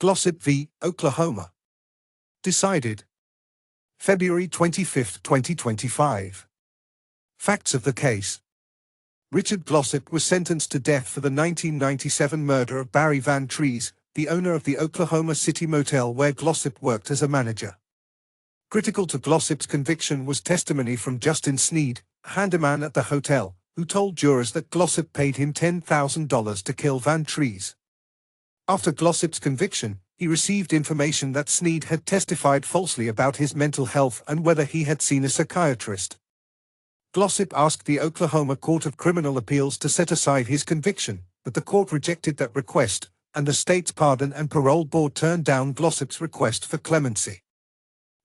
Glossip v. Oklahoma. Decided. February 25, 2025. Facts of the case. Richard Glossip was sentenced to death for the 1997 murder of Barry Van Treese, the owner of the Oklahoma City motel where Glossip worked as a manager. Critical to Glossip's conviction was testimony from Justin Sneed, a handyman at the hotel, who told jurors that Glossip paid him $10,000 to kill Van Treese. After Glossip's conviction, he received information that Sneed had testified falsely about his mental health and whether he had seen a psychiatrist. Glossip asked the Oklahoma Court of Criminal Appeals to set aside his conviction, but the court rejected that request, and the state's Pardon and Parole Board turned down Glossip's request for clemency.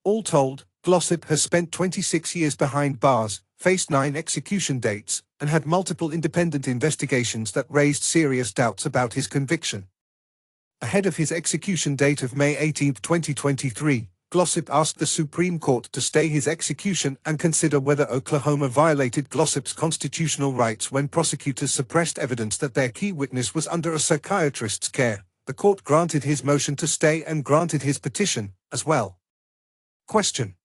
All told, Glossip has spent 26 years behind bars, faced 9 execution dates, and had multiple independent investigations that raised serious doubts about his conviction. Ahead of his execution date of May 18, 2023, Glossip asked the Supreme Court to stay his execution and consider whether Oklahoma violated Glossip's constitutional rights when prosecutors suppressed evidence that their key witness was under a psychiatrist's care. The court granted his motion to stay and granted his petition, as well. Question: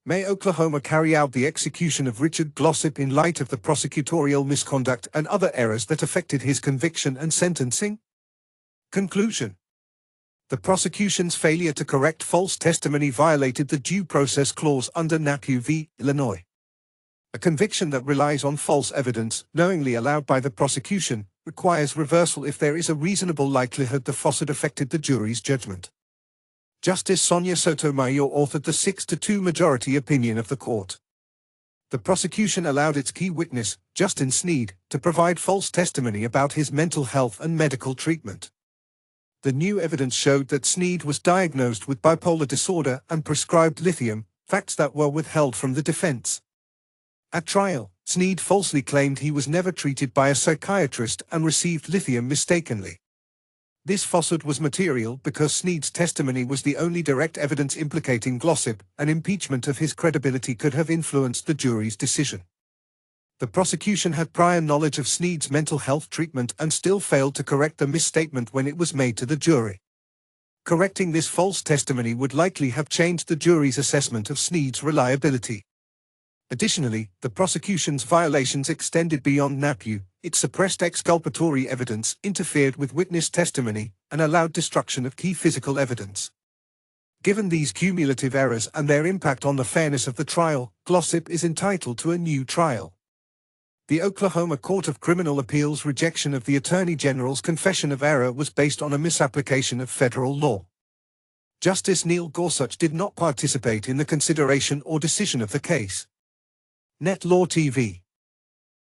May Oklahoma carry out the execution of Richard Glossip in light of the prosecutorial misconduct and other errors that affected his conviction and sentencing? Conclusion: the prosecution's failure to correct false testimony violated the Due Process Clause under NAPU v. Illinois. A conviction that relies on false evidence, knowingly allowed by the prosecution, requires reversal if there is a reasonable likelihood the falsehood affected the jury's judgment. Justice Sonia Sotomayor authored the 6-2 majority opinion of the court. The prosecution allowed its key witness, Justin Sneed, to provide false testimony about his mental health and medical treatment. The new evidence showed that Sneed was diagnosed with bipolar disorder and prescribed lithium, facts that were withheld from the defense. At trial, Sneed falsely claimed he was never treated by a psychiatrist and received lithium mistakenly. This falsehood was material because Sneed's testimony was the only direct evidence implicating Glossip, and impeachment of his credibility could have influenced the jury's decision. The prosecution had prior knowledge of Sneed's mental health treatment and still failed to correct the misstatement when it was made to the jury. Correcting this false testimony would likely have changed the jury's assessment of Sneed's reliability. Additionally, the prosecution's violations extended beyond NAPU. It suppressed exculpatory evidence, interfered with witness testimony, and allowed destruction of key physical evidence. Given these cumulative errors and their impact on the fairness of the trial, Glossip is entitled to a new trial. The Oklahoma Court of Criminal Appeals' rejection of the Attorney General's confession of error was based on a misapplication of federal law. Justice Neil Gorsuch did not participate in the consideration or decision of the case. Net Law TV.